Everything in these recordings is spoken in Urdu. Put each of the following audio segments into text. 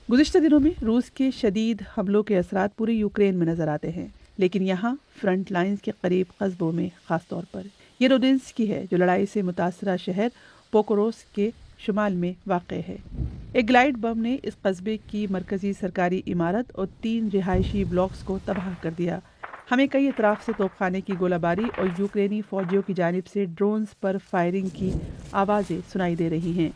گزشتہ دنوں میں روس کے شدید حملوں کے اثرات پوری یوکرین میں نظر آتے ہیں، لیکن یہاں فرنٹ لائنز کے قریب قصبوں میں خاص طور پر یہ رودنسکی ہے، جو لڑائی سے متاثرہ شہر پوکروس کے شمال میں واقع ہے۔ ایک گلائیڈ بم نے اس قصبے کی مرکزی سرکاری عمارت اور 3 رہائشی بلاکس کو تباہ کر دیا۔ ہمیں کئی اطراف سے توپ خانے کی گولہ باری اور یوکرینی فوجیوں کی جانب سے ڈرونز پر فائرنگ کی آوازیں سنائی دے رہی ہیں۔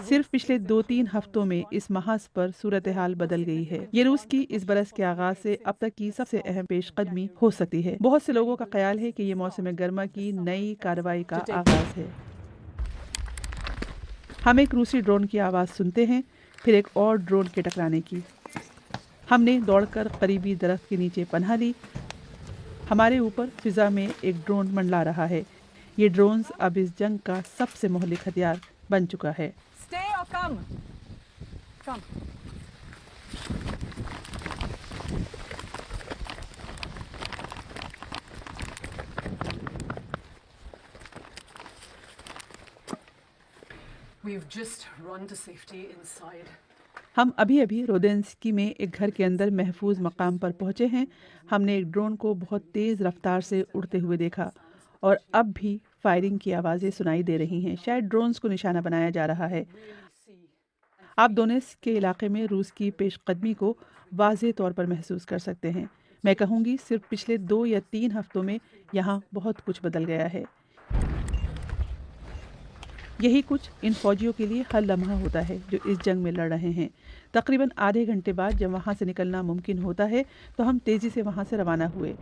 صرف پچھلے 2-3 ہفتوں میں اس محاذ پر صورتحال بدل گئی ہے۔ یہ روس کی اس برس کے آغاز سے اب تک کی سب سے اہم پیش قدمی ہو سکتی ہے۔ بہت سے لوگوں کا خیال ہے کہ یہ موسم گرما کی نئی کارروائی کا آغاز ہے۔ ہم ایک روسی ڈرون کی آواز سنتے ہیں، پھر ایک اور ڈرون کے ٹکرانے کی۔ ہم نے دوڑ کر قریبی درخت کے نیچے پناہ لی۔ ہمارے اوپر فضا میں ایک ڈرون منڈلا رہا ہے۔ یہ ڈرونز اب اس جنگ کا سب سے مہلک ہتھیار بن چکا ہے۔ ہم ابھی رودنسکی میں ایک گھر کے اندر محفوظ مقام پر پہنچے ہیں۔ ہم نے ایک ڈرون کو بہت تیز رفتار سے اڑتے ہوئے دیکھا اور اب بھی فائرنگ کی آوازیں سنائی دے رہی ہیں۔ شاید ڈرونز کو نشانہ بنایا جا رہا ہے۔ آپ دونیتسک کے علاقے میں روس کی پیش قدمی کو واضح طور پر محسوس کر سکتے ہیں۔ میں کہوں گی صرف پچھلے 2 یا 3 ہفتوں میں یہاں بہت کچھ بدل گیا ہے۔ یہی کچھ ان فوجیوں کے لیے ہر لمحہ ہوتا ہے جو اس جنگ میں لڑ رہے ہیں۔ تقریباً آدھے گھنٹے بعد جب وہاں سے نکلنا ممکن ہوتا ہے تو ہم تیزی سے وہاں سے روانہ ہوئے۔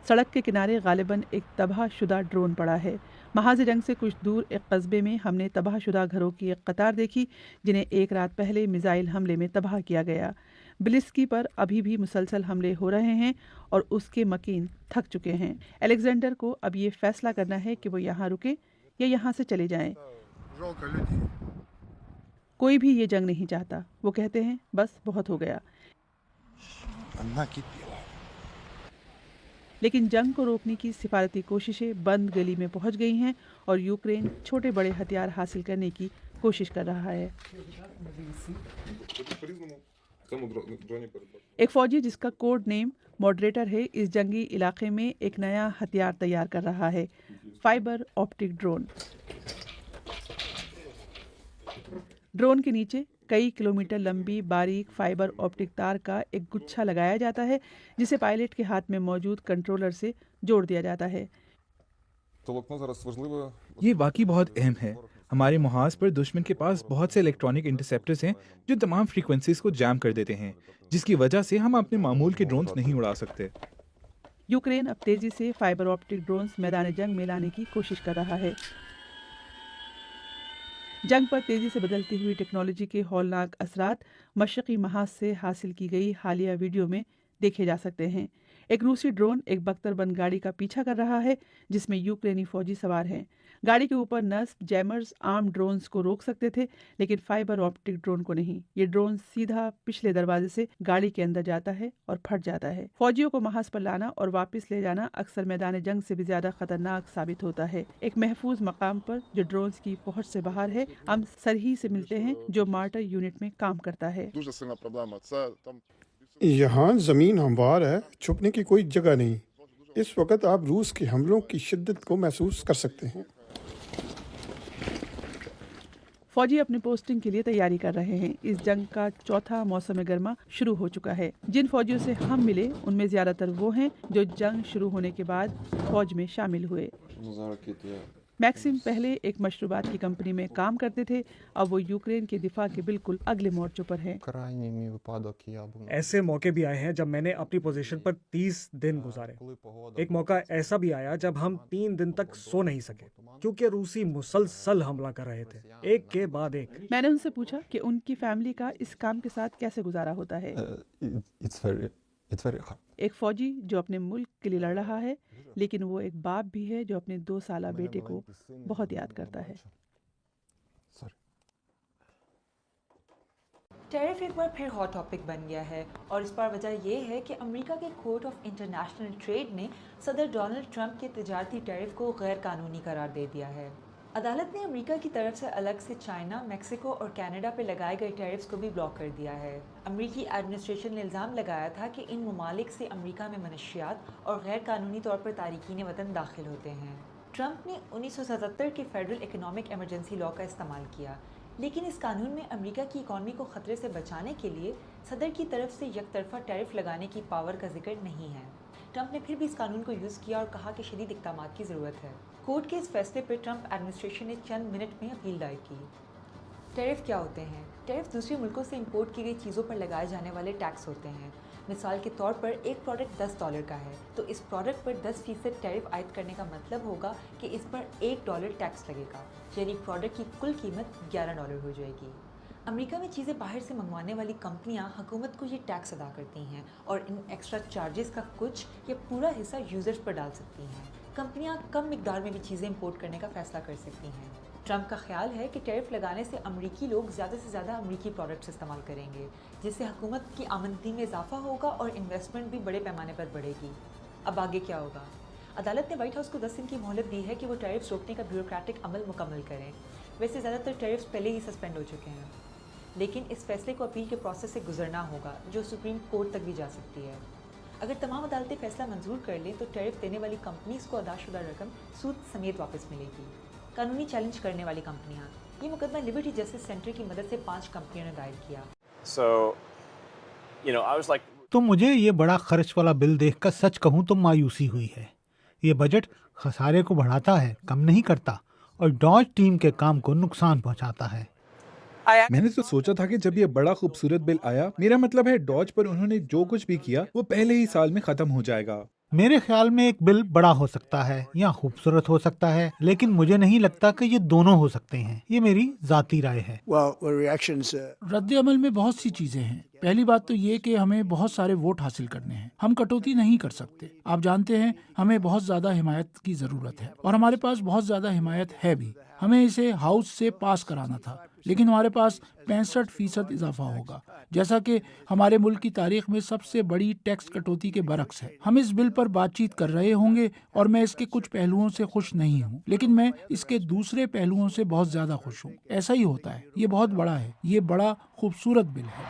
سڑک کے کنارے غالباً ایک تباہ شدہ ڈرون پڑا ہے۔ محاذ جنگ سے کچھ دور ایک قصبے میں ہم نے تباہ شدہ گھروں کی ایک قطار دیکھی جنہیں ایک رات پہلے میزائل حملے میں تباہ کیا گیا۔ بلسکی پر ابھی بھی مسلسل حملے ہو رہے ہیں اور اس کے مکین تھک چکے ہیں۔ الیگزینڈر کو اب یہ فیصلہ کرنا ہے کہ وہ یہاں رکیں یا یہاں سے چلے جائیں۔ کوئی بھی یہ جنگ نہیں چاہتا۔ وہ کہتے ہیں بس بہت ہو گیا۔ لیکن جنگ کو روکنے کی سفارتی کوششیں بند گلی میں پہنچ گئی ہیں اور یوکرین چھوٹے بڑے ہتھیار حاصل کرنے کی کوشش کر رہا ہے۔ ایک فوجی جس کا کوڈ نیم ماڈریٹر ہے اس جنگی علاقے میں ایک نیا ہتھیار تیار کر رہا ہے، فائبر آپٹک ڈرون۔ ڈرون کے نیچے کئی کلومیٹر لمبی باریک فائبر آپٹک تار کا ایک گچھا لگایا جاتا ہے جسے پائلٹ کے ہاتھ میں موجود کنٹرولر سے جوڑ دیا جاتا ہے۔ یہ واقعی بہت اہم ہے۔ ہمارے محاذ پر دشمن کے پاس بہت سے الیکٹرانک انٹرسیپٹرز ہیں جو تمام فریکوینسیز کو جام کر دیتے ہیں، جس کی وجہ سے ہم اپنے معمول کے ڈرونز نہیں اڑا سکتے۔ یوکرین اب تیزی سے فائبر آپٹک ڈرونز میدان جنگ میں لانے کی کوشش کر رہا ہے۔ جنگ پر تیزی سے بدلتی ہوئی ٹیکنالوجی کے ہولناک اثرات مشرقی محاذ سے حاصل کی گئی حالیہ ویڈیو میں دیکھے جا سکتے ہیں۔ ایک روسی ڈرون ایک بختر بند گاڑی کا پیچھا کر رہا ہے جس میں یوکرینی فوجی سوار ہیں۔ گاڑی کے اوپر نصب جیمرز عام ڈرونز کو روک سکتے تھے لیکن فائبر آپٹک ڈرون کو نہیں۔ یہ ڈرون سیدھا پچھلے دروازے سے گاڑی کے اندر جاتا ہے اور پھٹ جاتا ہے۔ فوجیوں کو محاذ پر لانا اور واپس لے جانا اکثر میدان جنگ سے بھی زیادہ خطرناک ثابت ہوتا ہے۔ ایک محفوظ مقام پر جو ڈرونز کی پہنچ سے باہر ہے، ہم سرہی سے ملتے ہیں جو مارٹر یونٹ میں کام کرتا ہے۔ یہاں زمین ہموار ہے، چھپنے کی کوئی جگہ نہیں۔ اس وقت آپ روس کے حملوں کی شدت کو محسوس کر سکتے ہیں۔ فوجی اپنی پوسٹنگ کے لیے تیاری کر رہے ہیں۔ اس جنگ کا چوتھا موسم گرما شروع ہو چکا ہے۔ جن فوجیوں سے ہم ملے ان میں زیادہ تر وہ ہیں جو جنگ شروع ہونے کے بعد فوج میں شامل ہوئے۔ میکسم پہلے ایک مشروبات کی کمپنی میں کام کرتے تھے، اب وہ یوکرین کے دفاع کے بالکل اگلے مورچوں پر ہیں۔ ایسے موقع بھی آئے ہیں جب میں نے اپنی پوزیشن پر 30 دن گزارے۔ ایک موقع ایسا بھی آیا جب ہم 3 دن تک سو نہیں سکے کیونکہ روسی مسلسل حملہ کر رہے تھے، ایک کے بعد ایک۔ میں نے ان سے پوچھا کہ ان کی فیملی کا اس کام کے ساتھ کیسے گزارا ہوتا ہے۔ ایک فوجی جو اپنے ملک کے لیے لڑ رہا ہے، لیکن وہ ایک باپ بھی ہے جو اپنے 2 سالہ بیٹے کو بہت یاد کرتا ہے۔ ٹیرف ایک بار پھر ہاٹ ٹاپک بن گیا ہے اور اس پر وجہ یہ ہے کہ امریکہ کے کورٹ آف انٹرنیشنل ٹریڈ نے صدر ڈونلڈ ٹرمپ کے تجارتی ٹیرف کو غیر قانونی قرار دے دیا ہے۔ عدالت نے امریکہ کی طرف سے الگ سے چائنا، میکسیکو اور کینیڈا پہ لگائے گئے ٹیرفز کو بھی بلاک کر دیا ہے۔ امریکی ایڈمنسٹریشن نے الزام لگایا تھا کہ ان ممالک سے امریکہ میں منشیات اور غیر قانونی طور پر تارکین وطن داخل ہوتے ہیں۔ ٹرمپ نے 1977 کے فیڈرل اکنامک ایمرجنسی لاء کا استعمال کیا، لیکن اس قانون میں امریکہ کی اکانومی کو خطرے سے بچانے کے لیے صدر کی طرف سے یک طرفہ ٹیرف لگانے کی پاور کا ذکر نہیں ہے۔ ٹرمپ نے پھر بھی اس قانون کو یوز کیا اور کہا کہ شدید اقدامات کی ضرورت ہے۔ کورٹ کے اس فیصلے پر ٹرمپ ایڈمنسٹریشن نے چند منٹ میں اپیل دائر کی۔ ٹیرف کیا ہوتے ہیں؟ ٹیرف دوسرے ملکوں سے امپورٹ کی گئی چیزوں پر لگائے جانے والے ٹیکس ہوتے ہیں۔ مثال کے طور پر ایک پروڈکٹ $10 کا ہے تو اس پروڈکٹ پر 10% ٹیرف عائد کرنے کا مطلب ہوگا کہ اس پر $1 ٹیکس لگے گا، یعنی پروڈکٹ کی کل قیمت $11 ہو جائے گی۔ امریکہ میں چیزیں باہر سے منگوانے والی کمپنیاں حکومت کو یہ ٹیکس ادا کرتی ہیں اور ان ایکسٹرا چارجز کا کچھ یا پورا حصہ یوزرز پر ڈال سکتی ہیں۔ کمپنیاں کم مقدار میں بھی چیزیں امپورٹ کرنے کا فیصلہ کر سکتی ہیں۔ ٹرمپ کا خیال ہے کہ ٹیرف لگانے سے امریکی لوگ زیادہ سے زیادہ امریکی پروڈکٹس استعمال کریں گے، جس سے حکومت کی آمدنی میں اضافہ ہوگا اور انویسٹمنٹ بھی بڑے پیمانے پر بڑھے گی۔ اب آگے کیا ہوگا؟ عدالت نے وائٹ ہاؤس کو 10 دن کی مہلت دی ہے کہ وہ ٹیرفز روکنے کا بیوروکریٹک عمل مکمل کریں۔ ویسے زیادہ تر ٹیرفز پہلے ہی سسپینڈ ہو چکے ہیں، لیکن اس فیصلے کو اپیل کے پروسیس سے گزرنا ہوگا جو سپریم کورٹ تک بھی جا سکتی ہے۔ اگر تمام عدالتیں فیصلہ منظور کر لیں تو ٹیرف دینے والی کمپنیز کو ادا شدہ رقم سود سمیت واپس ملے گی۔ قانونی چیلنج کرنے والی کمپنیاں، یہ مقدمہ لبرٹی جسٹس سینٹر کی مدد سے 5 کمپنیوں نے دائر کیا۔ تو مجھے یہ بڑا خرچ والا بل دیکھ کر سچ کہوں تو مایوسی ہوئی ہے۔ یہ بجٹ خسارے کو بڑھاتا ہے، کم نہیں کرتا، اور ڈاج ٹیم کے کام کو نقصان پہنچاتا ہے۔ میں نے تو سوچا تھا کہ جب یہ بڑا خوبصورت بل آیا، میرا مطلب ہے ڈاج پر انہوں نے جو کچھ بھی کیا وہ پہلے ہی سال میں ختم ہو جائے گا۔ میرے خیال میں ایک بل بڑا ہو سکتا ہے یا خوبصورت ہو سکتا ہے، لیکن مجھے نہیں لگتا کہ یہ دونوں ہو سکتے ہیں۔ یہ میری ذاتی رائے ہے۔ رد عمل میں بہت سی چیزیں ہیں۔ پہلی بات تو یہ کہ ہمیں بہت سارے ووٹ حاصل کرنے ہیں، ہم کٹوتی نہیں کر سکتے۔ آپ جانتے ہیں ہمیں بہت زیادہ حمایت کی ضرورت ہے اور ہمارے پاس بہت زیادہ حمایت ہے بھی۔ ہمیں اسے ہاؤس سے پاس کرانا تھا، لیکن ہمارے پاس 65% اضافہ ہوگا، جیسا کہ ہمارے ملک کی تاریخ میں سب سے بڑی ٹیکس کٹوتی کے برعکس ہے۔ ہم اس بل پر بات چیت کر رہے ہوں گے اور میں اس کے کچھ پہلوؤں سے خوش نہیں ہوں، لیکن میں اس کے دوسرے پہلوؤں سے بہت زیادہ خوش ہوں۔ ایسا ہی ہوتا ہے، یہ بہت بڑا ہے، یہ بڑا خوبصورت بل ہے۔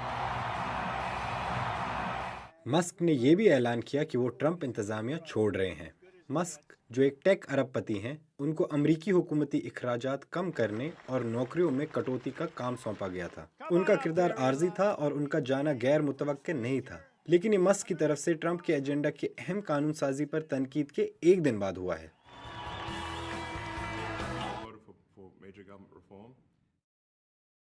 مسک نے یہ بھی اعلان کیا کہ وہ ٹرمپ انتظامیہ چھوڑ رہے ہیں۔ مسک جو ایک ٹیک ارب پتی ہیں، ان کو امریکی حکومتی اخراجات کم کرنے اور نوکریوں میں کٹوتی کا کام سونپا گیا تھا۔ ان کا کردار عارضی تھا اور ان کا جانا غیر متوقع نہیں تھا، لیکن یہ مسک کی طرف سے ٹرمپ کے ایجنڈا کے اہم قانون سازی پر تنقید کے ایک دن بعد ہوا ہے۔